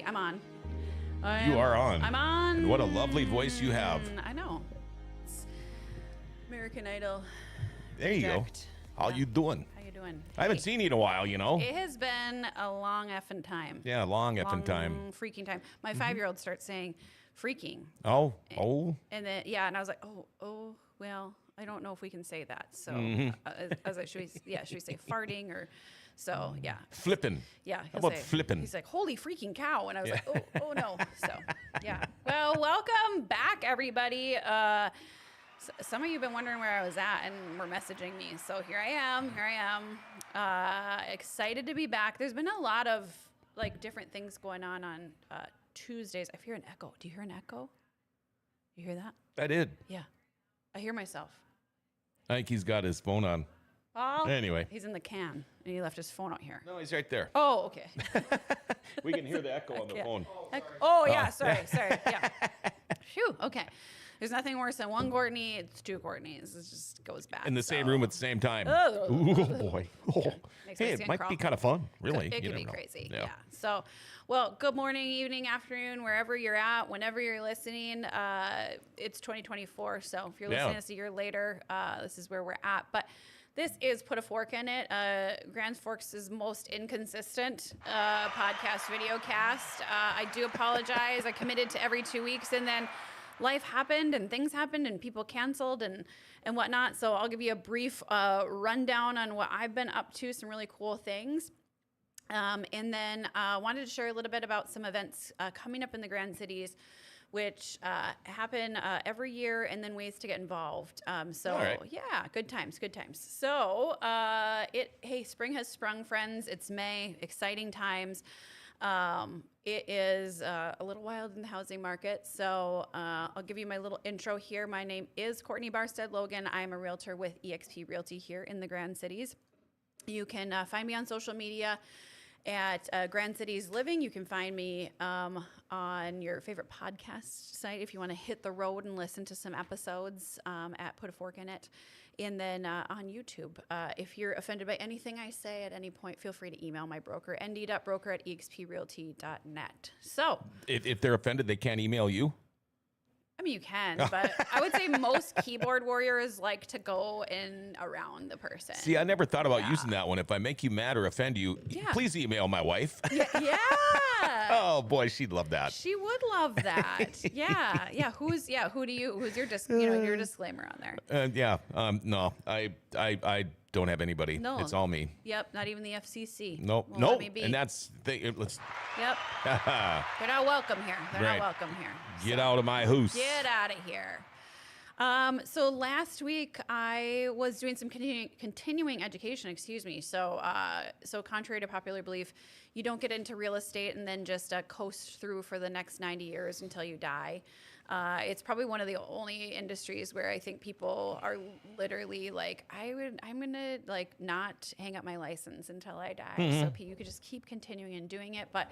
I'm on. You are on. I'm on. And what a lovely voice you have. I know. It's American Idol. There you go. How you doing? How you doing? I haven't seen you in a while, you know. It has been a long effing time. Yeah, long effing time. Freaking time. My 5-year-old starts saying freaking. Oh. And then, and I was like, oh, well, I don't know if we can say that. So I was like, should we say farting or... So, yeah. Flipping. Yeah. How about flipping? He's like, holy freaking cow. And I was like, oh, no. So, yeah. Well, welcome back, everybody. Some of you have been wondering where I was at and were messaging me. So here I am. Excited to be back. There's been a lot of, different things going on Tuesdays. I hear an echo. Do you hear an echo? You hear that? I did. Yeah. I hear myself. I think he's got his phone on. Oh, anyway. He's in the can, and he left his phone out here. No, he's right there. Oh, okay. We can hear the echo on the phone. Yeah, sorry. Yeah. Phew, okay. There's nothing worse than one Courtney. It's two Courtneys. It just goes back. In the same room at the same time. Oh, boy. Hey, it might be kind of fun, really. It could be crazy. Yeah. So, well, good morning, evening, afternoon, wherever you're at, whenever you're listening. It's 2024, so if you're listening to us a year later, this is where we're at. But this is Put a Fork in It, Grand Forks' most inconsistent podcast, video cast. I do apologize. I committed to every 2 weeks, and then life happened and things happened and people canceled and whatnot. So I'll give you a brief rundown on what I've been up to, some really cool things. And then wanted to share a little bit about some events coming up in the Grand Cities, which happen every year, and then ways to get involved. Yeah, good times. So, spring has sprung, friends. It's May, exciting times. It is a little wild in the housing market, so I'll give you my little intro here. My name is Courtney Barstead Logan. I'm a realtor with eXp Realty here in the Grand Cities. You can find me on social media at Grand Cities Living. You can find me on your favorite podcast site if you want to hit the road and listen to some episodes at Put a Fork in It. And then on YouTube, if you're offended by anything I say at any point, feel free to email my broker, nd.broker@exprealty.net. So if they're offended, they can't email you? I mean, you can, but I would say most keyboard warriors like to go in around the person. See, I never thought about using that one. If I make you mad or offend you, please email my wife. Yeah. Oh boy, she'd love that. She would love that. Yeah. Who's your your disclaimer on there? No, I don't have anybody. No. It's all me. Yep, not even the FCC. Nope. And that's let's. Yep. They're not welcome here. Not welcome here. Get out of my house. Get out of here. So last week I was doing some continuing education, So contrary to popular belief, you don't get into real estate and then just coast through for the next 90 years until you die. It's probably one of the only industries where I think people are literally like, I'm gonna not hang up my license until I die. Mm-hmm. So you could just keep continuing and doing it. But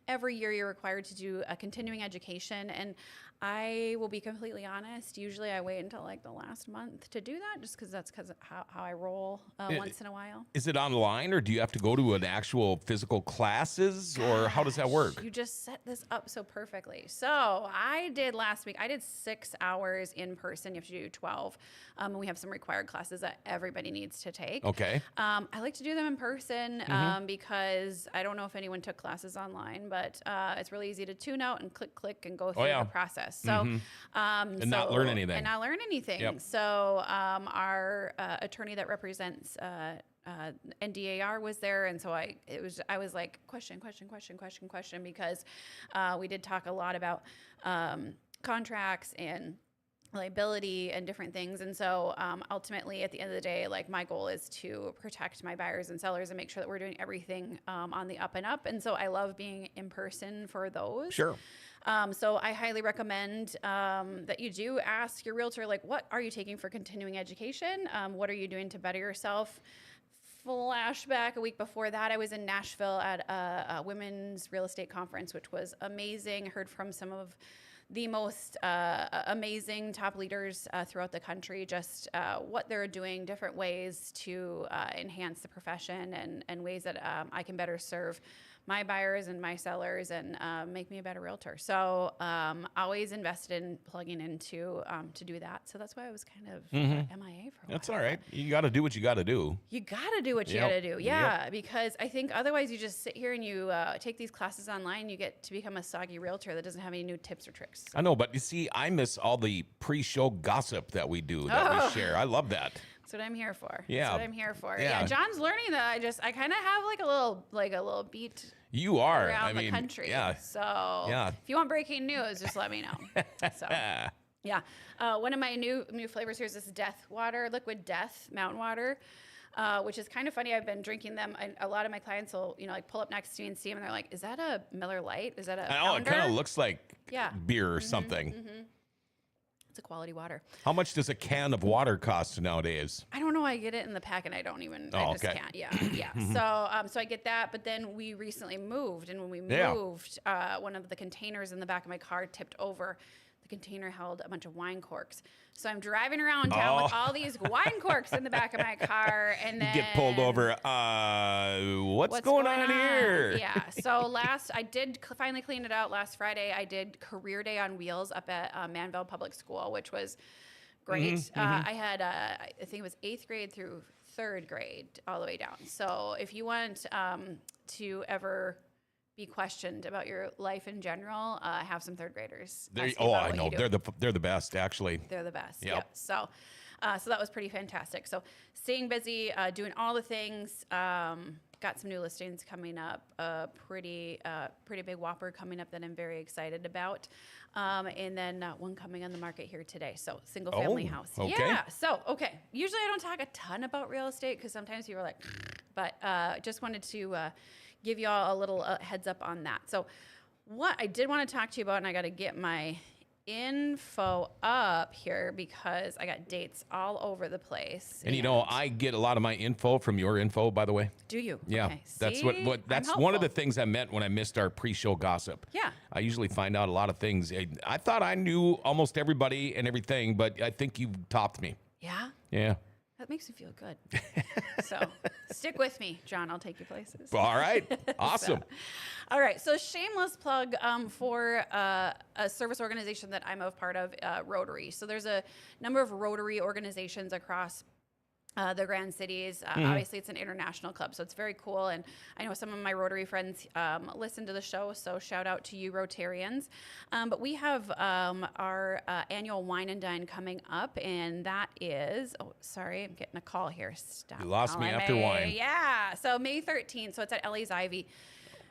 every year you're required to do a continuing education. And I will be completely honest. Usually I wait until the last month to do that, just because that's how I roll once in a while. Is it online, or do you have to go to an actual physical classes, or how does that work? You just set this up so perfectly. So I did last week. I did 6 hours in person. You have to do 12. And we have some required classes that everybody needs to take. Okay. I like to do them in person because I don't know if anyone took classes online, but it's really easy to tune out and click and go through the process. So, and not learn anything. Yep. So our attorney that represents NDAR was there, and so I was like question because we did talk a lot about contracts and liability and different things. And so ultimately at the end of the day, my goal is to protect my buyers and sellers and make sure that we're doing everything on the up and up. And so I love being in person for those. Sure. So I highly recommend that you do ask your realtor, what are you taking for continuing education? What are you doing to better yourself? Flashback, a week before that, I was in Nashville at a women's real estate conference, which was amazing. Heard from some of the most amazing top leaders throughout the country, just what they're doing, different ways to enhance the profession and ways that I can better serve my buyers and my sellers and make me a better realtor. So always invested in plugging into to do that. So that's why I was kind of MIA for a while. That's all right. You got to do what you got to do. You got to do what you got to do. Yeah, because I think otherwise you just sit here and you take these classes online, you get to become a soggy realtor that doesn't have any new tips or tricks. I know, but you see, I miss all the pre-show gossip that we do, that we share. I love that. That's what I'm here for. Yeah. That's what I'm here for. Yeah. Yeah. John's learning that I kind of have like a little beat. You are. Around the country. Yeah. So if you want breaking news, just let me know. So yeah. One of my new flavors here is this Death Water, Liquid Death Mountain Water. Which is kind of funny. I've been drinking them. A lot of my clients will, like pull up next to me and see them, and they're like, "Is that a Miller Lite? Is that a Oh, it kind of looks like beer or something." It's a quality water. How much does a can of water cost nowadays? I don't know. I get it in the pack, and I don't even. I just can't. Yeah. So I get that. But then we recently moved, and when we moved, one of the containers in the back of my car tipped over. The container held a bunch of wine corks. So I'm driving around town with all these wine corks in the back of my car, and then you get pulled over. What's going on here? Yeah. So I did finally clean it out last Friday. I did career day on wheels up at Manville Public School, which was great. I had I think it was 8th grade through 3rd grade all the way down. So if you want to ever be questioned about your life in general, have some 3rd graders. I know. They're the best, actually. They're the best. Yep. So that was pretty fantastic. So staying busy, doing all the things. Got some new listings coming up. Pretty big whopper coming up that I'm very excited about. And then one coming on the market here today. So single family house. Okay. Yeah. So, okay. Usually I don't talk a ton about real estate because sometimes people are like, but just wanted to give you all a little heads up on that. So what I did want to talk to you about, and I got to get my info up here because I got dates all over the place. And I get a lot of my info from your info, by the way. Do you? Yeah. Okay. That's See? that's one of the things I meant when I missed our pre-show gossip. Yeah. I usually find out a lot of things. I thought I knew almost everybody and everything, but I think you topped me. Yeah? Yeah. That makes me feel good. So stick with me, John. I'll take you places. All right. Awesome. All right. So shameless plug for a service organization that I'm a part of, Rotary. So there's a number of Rotary organizations across the Grand Cities. Obviously, it's an international club, so it's very cool. And I know some of my Rotary friends listen to the show, so shout out to you, Rotarians. But we have our annual Wine and Dine coming up, and that is, sorry, I'm getting a call here. Stop. You lost me after wine. Yeah, so May 13th, so it's at Ellie's Ivy.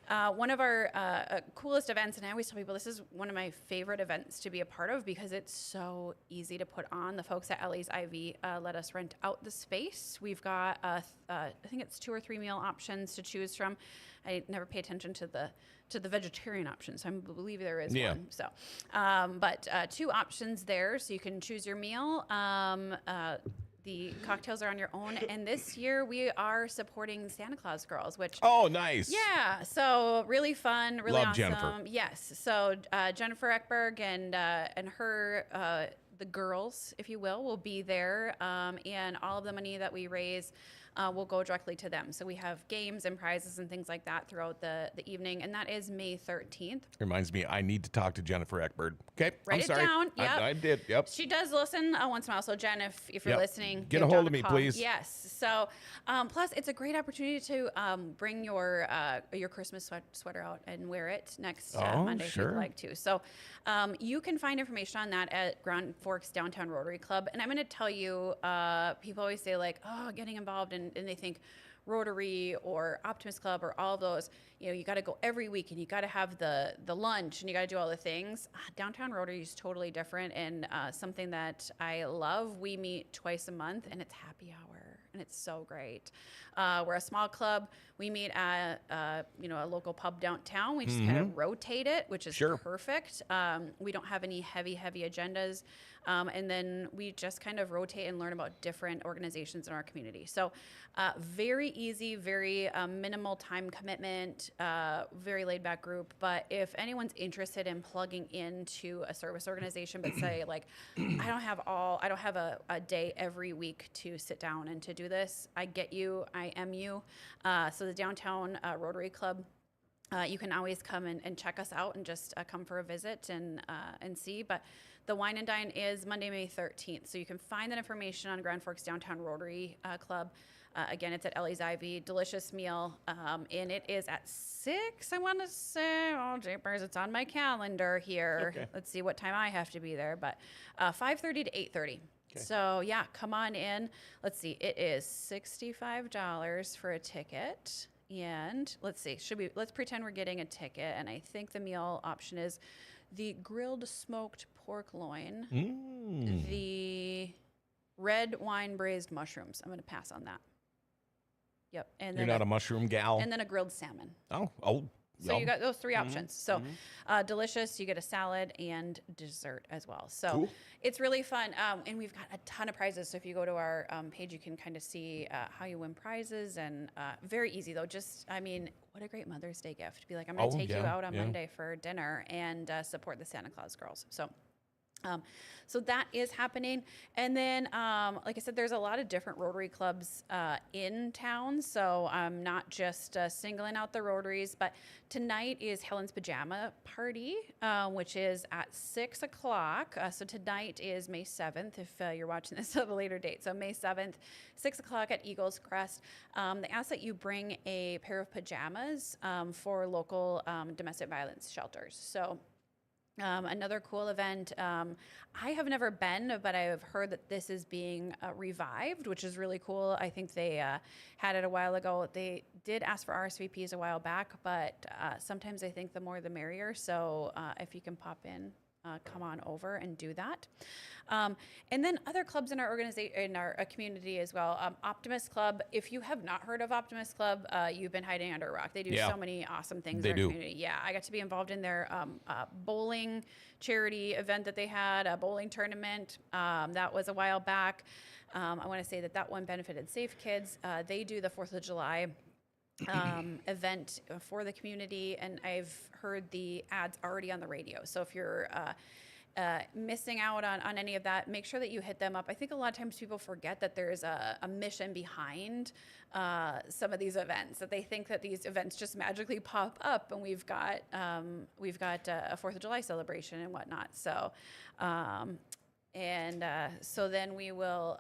One of our coolest events, and I always tell people this is one of my favorite events to be a part of because it's so easy to put on. The folks at Ellie's Ivy let us rent out the space. We've got, I think it's 2 or 3 meal options to choose from. I never pay attention to the vegetarian option, so I believe there is one. So, but 2 options there, so you can choose your meal. The cocktails are on your own. And this year we are supporting Santa Claus Girls, which... Oh, nice. Yeah. So really fun, really Love awesome. Jennifer. Yes. So Jennifer Eckberg and her, the girls, if you will be there. And all of the money that we raise will go directly to them. So we have games and prizes and things like that throughout the evening. And that is May 13th. Reminds me, I need to talk to Jennifer Eckberg. Okay. Write I'm sorry. it down. Yep. I did. Yep. She does listen once in a while. So Jen, if you're listening, get a hold of me, please. Yes. So plus it's a great opportunity to bring your Christmas sweater out and wear it next Monday if you'd like to. So you can find information on that at Grand Forks Downtown Rotary Club. And I'm going to tell you, people always say like, oh, getting involved and they think Rotary or Optimist Club or all of those, you got to go every week and you got to have the lunch and you got to do all the things. Downtown Rotary is totally different and something that I love. We meet twice a month and it's happy hour and it's so great. We're a small club. We meet at a local pub downtown. We just kind of rotate it, which is perfect. We don't have any heavy agendas. And then we just kind of rotate and learn about different organizations in our community. So very easy, very minimal time commitment, very laid back group. But if anyone's interested in plugging into a service organization, but say like, I don't have a day every week to sit down and to do this, I get you, I am you. So the Downtown Rotary Club You can always come and check us out and just come for a visit and see. But the Wine and Dine is Monday, May 13th. So you can find that information on Grand Forks Downtown Rotary Club. Again, it's at Ellie's Ivy. Delicious meal. And it is at 6, I want to say. Oh, jeepers, it's on my calendar here. Okay. Let's see what time I have to be there. But 5:30 to 8:30. Okay. So, yeah, come on in. Let's see. It is $65 for a ticket. And let's see. Let's pretend we're getting a ticket. And I think the meal option is the grilled smoked pork loin, the red wine braised mushrooms. I'm going to pass on that. Yep. And You're then not a mushroom gal? And then a grilled salmon. Oh. So you got those 3 options. So delicious. You get a salad and dessert as well. So Cool. It's really fun. And we've got a ton of prizes. So if you go to our page, you can kind of see how you win prizes. And very easy, though. What a great Mother's Day gift. Be like, I'm going to take you out on Monday for dinner and support the Santa Claus girls. So that is happening. And then, like I said, there's a lot of different Rotary clubs in town. So I'm not just singling out the Rotaries, but tonight is Helen's Pajama Party, which is at 6 o'clock. So tonight is May 7th, if you're watching this at a later date. So May 7th, 6 o'clock at Eagles Crest. They ask that you bring a pair of pajamas for local domestic violence shelters. So another cool event. I have never been, but I have heard that this is being revived, which is really cool. I think they had it a while ago. They did ask for RSVPs a while back, but sometimes I think the more the merrier. So if you can pop in, come on over and do that. And then other clubs in our organization, in our community as well. Optimist Club. If you have not heard of Optimist Club, you've been hiding under a rock. They do so many awesome things in our community. Yeah, I got to be involved in their bowling charity event that they had, a bowling tournament. That was a while back. I want to say that one benefited Safe Kids. They do the 4th of July event for the community, and I've heard the ads already on the radio. So if you're missing out on any of that, make sure that you hit them up. I think a lot of times people forget that there's a mission behind some of these events, that they think that these events just magically pop up, and we've got a 4th of July celebration and whatnot. So so then we will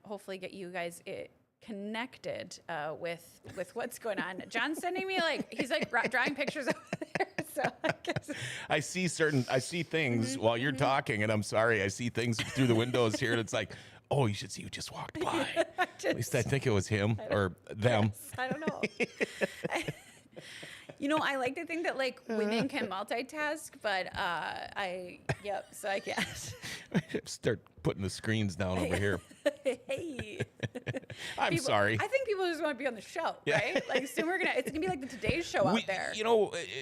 hopefully get you guys connected with what's going on. John's sending me he's drawing pictures over there. So I guess I see things while you're talking, and I'm sorry, I see things through the windows here, and it's like, oh, you should see who just walked by. At least I think it was him or them. Yes, I don't know. I like to think that women can multitask, but so I guess. Start putting the screens down over here. Hey. I'm sorry. I think people just want to be on the show, right? Soon it's gonna be like the Today Show out there.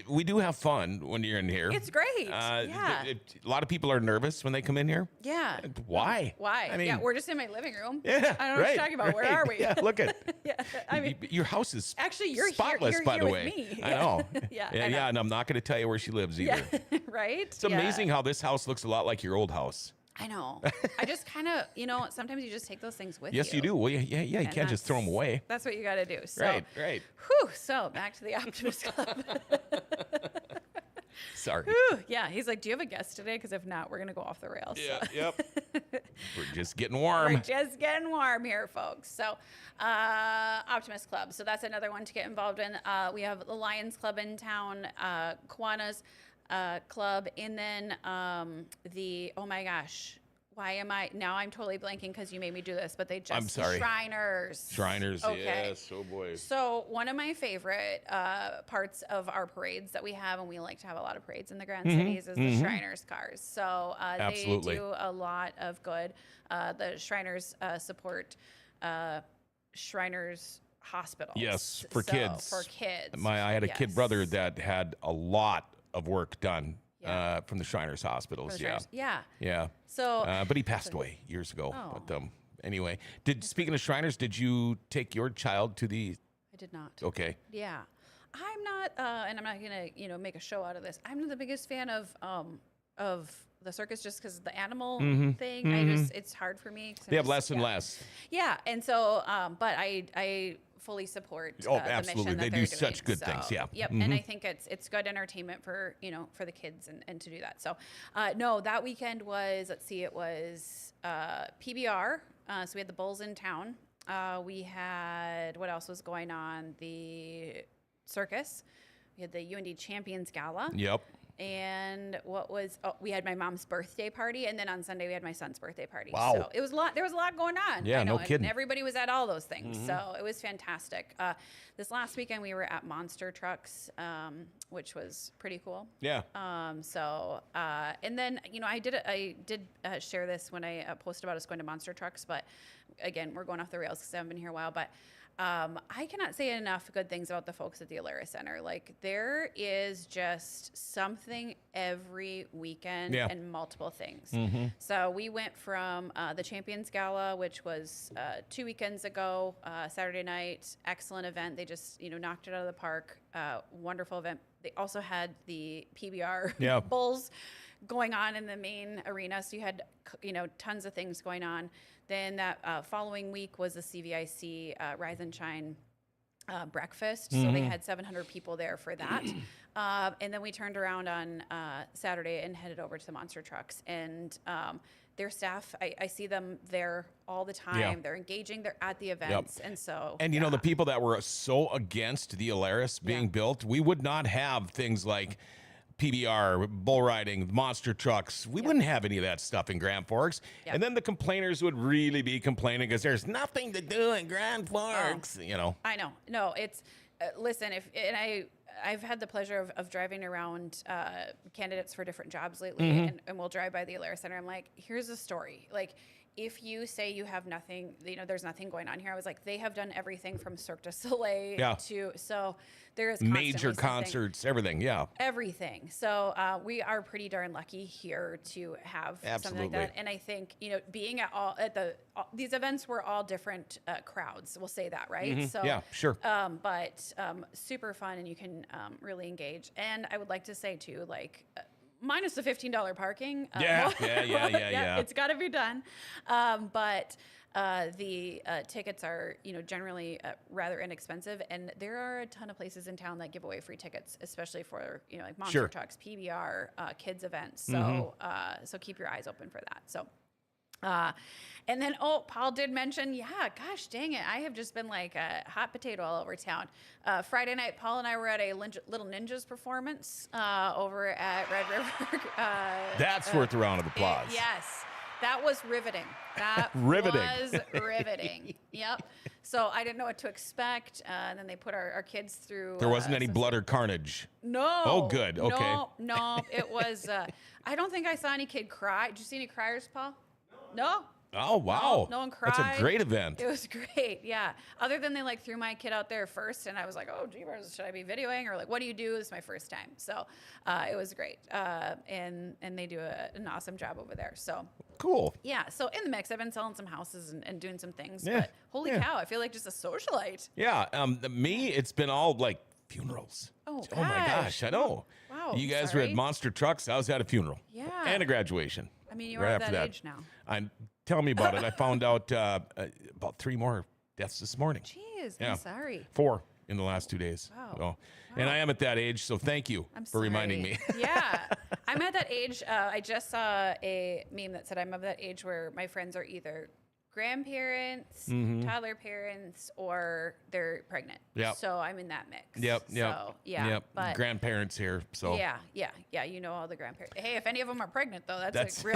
We do have fun when you're in here. It's great. Yeah. A lot of people are nervous when they come in here. Yeah. Why? Why? I mean, we're just in my living room. Yeah. I don't know what you're talking about. Where are we? Yeah, look at. Yeah. Your house is actually you're spotless, here, by the with way. Me. I know. Yeah. Yeah, and I'm not going to tell you where she lives either. Yeah. Right? It's amazing how this house looks a lot like your old house. I know. I just kind of, sometimes you just take those things with you. Yes, you do. Well, yeah, you can't just throw them away. That's what you got to do. So, right. Whew, so back to the Optimist Club. Sorry. Whew, yeah, he's like, do you have a guest today? Because if not, we're going to go off the rails. Yeah, so. Yep. We're just getting warm. We're just getting warm here, folks. So, Optimist Club. So that's another one to get involved in. We have the Lions Club in town, Kiwanis Club, and then oh my gosh, I'm totally blanking because you made me do this, but I'm sorry. Shriners. Okay. Yes, oh boy. So one of my favorite parts of our parades that we have, and we like to have a lot of parades in the Grand Cities, is the Shriners cars. So they do a lot of good. The Shriners support Shriners hospitals. Yes, for kids. For kids. I had a kid brother that had a lot of work done from the Shriners hospitals. Yeah. So, but he passed away years ago. Oh. But anyway, speaking of Shriners, did you take your child to the? I did not. Okay. Yeah, I'm not, and I'm not gonna make a show out of this. I'm not the biggest fan of the circus just because the animal thing. It's hard for me. They have less and less. Yeah, and so, but I fully support absolutely. the mission that They they're do doing. such good things. Yeah. Yep. And I think it's good entertainment for, for the kids and to do that. So, no, that weekend was, let's see, it was PBR. So we had the Bulls in town. We had, what else was going on? The circus. We had the UND Champions Gala. Yep. And we had my mom's birthday party, and then on Sunday we had my son's birthday party. Wow. So it was a lot. There was a lot going on. Yeah, I know, no kidding. And everybody was at all those things, so it was fantastic. This last weekend we were at Monster Trucks, which was pretty cool. Yeah. And then I did share this when I posted about us going to Monster Trucks, but again we're going off the rails because I haven't been here a while, but. I cannot say enough good things about the folks at the Alara Center. Like, there is just something every weekend and multiple things. So we went from the Champions Gala, which was 2 weekends ago, Saturday night, excellent event. They just, knocked it out of the park. Wonderful event. They also had the PBR Bulls going on in the main arena. So you had, tons of things going on. Then that following week was the CVIC Rise and Shine breakfast. So they had 700 people there for that. And then we turned around on Saturday and headed over to the Monster Trucks. And their staff, I see them there all the time. Yeah. They're engaging. They're at the events. And so... And, the people that were so against the Alaris being built, we would not have things like... PBR, bull riding, monster trucks. We wouldn't have any of that stuff in Grand Forks. And then the complainers would really be complaining because there's nothing to do in Grand Forks, I know. No, it's, listen, I've had the pleasure of driving around candidates for different jobs lately, and we'll drive by the Alara Center. I'm like, here's a story. Like, if you say you have nothing, there's nothing going on here. I was like, they have done everything from Cirque du Soleil to, so there is major concerts, everything. Yeah. Everything. So we are pretty darn lucky here to have something like that. And I think, being these events were all different crowds. We'll say that, right? So yeah, sure. But super fun, and you can really engage. And I would like to say too, like, minus the $15 parking. Yeah. It's got to be done. But the tickets are, generally rather inexpensive, and there are a ton of places in town that give away free tickets, especially for like Monster Trucks, PBR, kids events. So so keep your eyes open for that. So. And then, Paul did mention, gosh dang it, I have just been like a hot potato all over town. Friday night, Paul and I were at a Little Ninjas performance over at Red River. That's worth a round of applause. Yes, that was riveting. That was riveting. Yep. So I didn't know what to expect. And then they put our kids through. There wasn't any blood or carnage. No. Oh, good. Okay. No, it was, I don't think I saw any kid cry. Did you see any criers, Paul? No. Oh, wow. No one cried. That's a great event. It was great, yeah. Other than they threw my kid out there first, and I was like, oh, geez, should I be videoing? Or what do you do? This is my first time. So it was great. And they do an awesome job over there. So cool. Yeah, so in the mix, I've been selling some houses and doing some things. But holy cow, I feel like just a socialite. Yeah, me, it's been all funerals. Oh my gosh, I know. Wow. You guys were at Monster Trucks. I was at a funeral. Yeah. And a graduation. I mean, you're at that age now. Tell me about it. I found out about 3 more deaths this morning. Jeez, I'm sorry. 4 in the last 2 days. Wow. So, and I am at that age, so thank you for reminding me. Yeah. I'm at that age. I just saw a meme that said I'm of that age where my friends are either grandparents, toddler parents, or they're pregnant. Yep. So I'm in that mix. Yep. So, yeah. Yep. But grandparents here. So yeah. All the grandparents. Hey, if any of them are pregnant though, that's a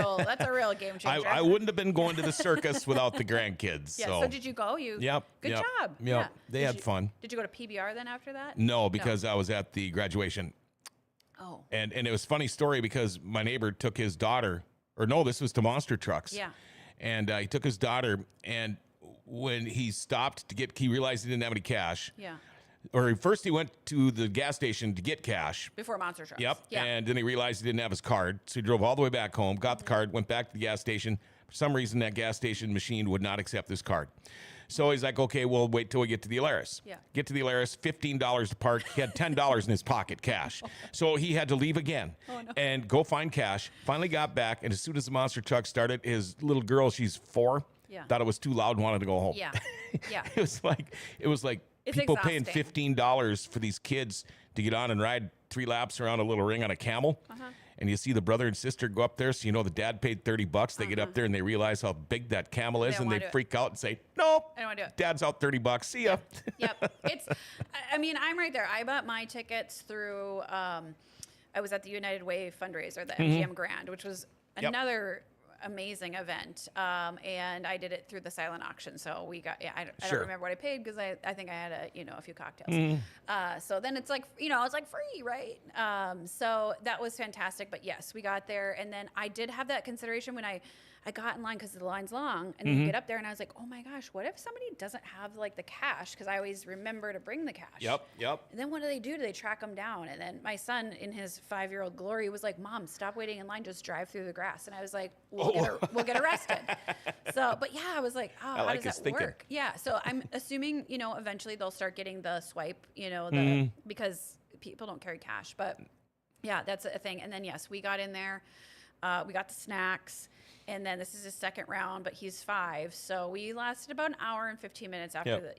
real game changer. I wouldn't have been going to the circus without the grandkids. Yeah. So did you go? Good job. Yep. Yeah. They had fun. Did you go to PBR then after that? No, because I was at the graduation. Oh. And it was a funny story because my neighbor took his daughter, this was to Monster Trucks. Yeah. And he took his daughter, and when he stopped he realized he didn't have any cash. Yeah. Or first he went to the gas station to get cash. Before Monster Trucks. Yep. Yeah. And then he realized he didn't have his card. So he drove all the way back home, got the card, went back to the gas station. For some reason, that gas station machine would not accept this card. So he's like, okay, we'll wait till we get to the Alaris. Yeah. Get to the Alaris, $15 to park. He had $10 in his pocket, cash. So he had to leave again and go find cash. Finally got back, and as soon as the Monster Truck started, his little girl, she's 4, thought it was too loud and wanted to go home. Yeah. It was like It's people exhausting. paying $15 for these kids to get on and ride 3 laps around a little ring on a camel. And you see the brother and sister go up there, so you know the dad paid $30. They get up there and they realize how big that camel is, and they freak out and say, "Nope, I don't want to do it. Dad's out $30. See ya." Yep. I mean, I'm right there. I bought my tickets through, I was at the United Way fundraiser, the MGM Grand, which was another amazing event. And I did it through the silent auction. So we got, I don't remember what I paid because I think I had a few cocktails. So then it's like, it's like free, right? So that was fantastic. But yes, we got there. And then I did have that consideration when I got in line because the line's long, and then you get up there and I was like, oh my gosh, what if somebody doesn't have like the cash? Because I always remember to bring the cash. Yep. And then what do? Do they track them down? And then my son, in his 5-year-old glory, was like, "Mom, stop waiting in line, just drive through the grass." And I was like, we'll get arrested. So, but yeah, I was like, oh, how does that work? Yeah. So I'm assuming, eventually they'll start getting the swipe, because people don't carry cash. But yeah, that's a thing. And then yes, we got in there, we got the snacks. And then this is his second round, but he's 5. So we lasted about an hour and 15 minutes after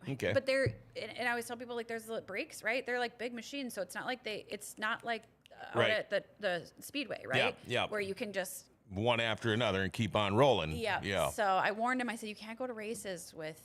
Okay. But and I always tell people, like, there's the breaks, right? They're like big machines. So it's not like out at the speedway, right? Yeah. Where you can just one after another and keep on rolling. Yeah. So I warned him. I said, you can't go to races with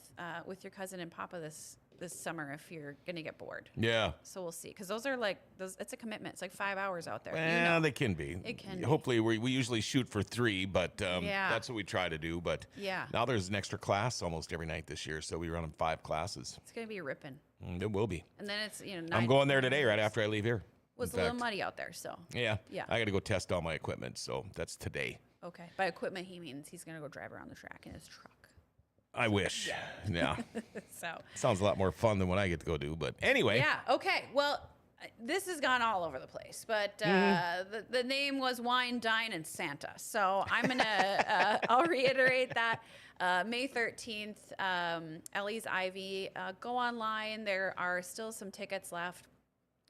your cousin and Papa this summer if you're gonna get bored. Yeah. So we'll see, because those are it's a commitment. It's like 5 hours out there. Well, they can be. It can. Hopefully, we usually shoot for 3, but that's what we try to do. But now there's an extra class almost every night this year, so we run 5 classes. It's gonna be ripping. It will be. And then it's I'm going there today, right after I leave here. Well, it's a little muddy out there, so. Yeah. I got to go test all my equipment, so that's today. Okay. By equipment, he means he's gonna go drive around the track in his truck. I wish. Yeah. So sounds a lot more fun than what I get to go do. But anyway. Yeah. Okay. Well, this has gone all over the place, but the name was Wine, Dine, and Santa. So I'm gonna I'll reiterate that. May 13th, Ellie's Ivy. Go online. There are still some tickets left.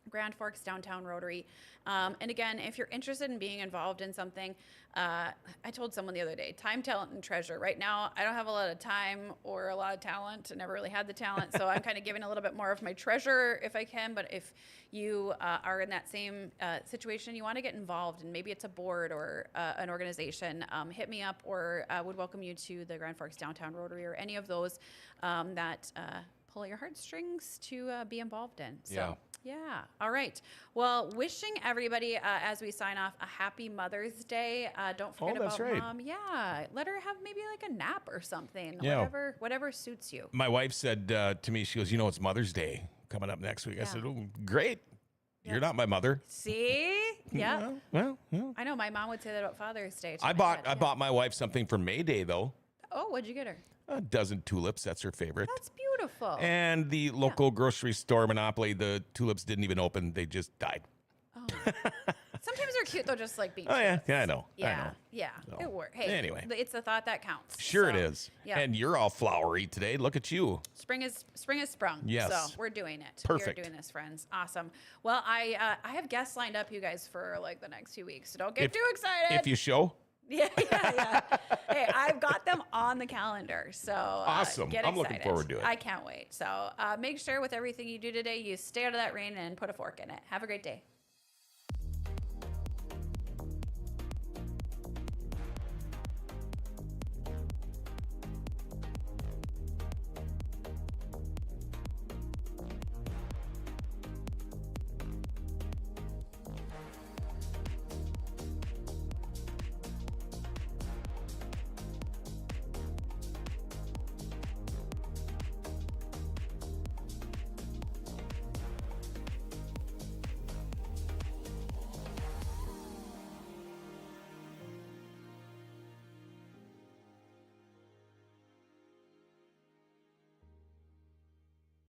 Grand Forks Downtown Rotary. And again, if you're interested in being involved in something, I told someone the other day, time, talent, and treasure. Right now, I don't have a lot of time or a lot of talent. I never really had the talent, so I'm kind of giving a little bit more of my treasure if I can. But if you are in that same situation, you want to get involved, and maybe it's a board or an organization, hit me up, or would welcome you to the Grand Forks Downtown Rotary or any of those that pull your heartstrings to be involved in. So. Yeah. All right. Well, wishing everybody, as we sign off, a happy Mother's Day. Don't forget about Mom. Yeah. Let her have maybe like a nap or something. Yeah. Whatever suits you. My wife said to me, she goes, it's Mother's Day coming up next week. I said, oh, great. Yeah. You're not my mother. See? Yeah. Well. I know my mom would say that about Father's Day. I bought my wife something for May Day, though. Oh, what'd you get her? A dozen tulips. That's her favorite. That's beautiful. And the local grocery store Monopoly, the tulips didn't even open. They just died. Oh. Sometimes they're cute, though, just like being tulips. Yeah, I know. Yeah. So, it works. Hey, anyway. It's the thought that counts. Sure it is. Yeah. And you're all flowery today. Look at you. Spring is sprung. Yes. So we're doing it. Perfect. We're doing this, friends. Awesome. Well, I have guests lined up, you guys, for like the next 2 weeks. So don't get too excited. If you show. Yeah. Hey, I've got them on the calendar, so awesome. Get excited. I'm looking forward to it. I can't wait. So make sure with everything you do today, you stay out of that rain and put a fork in it. Have a great day.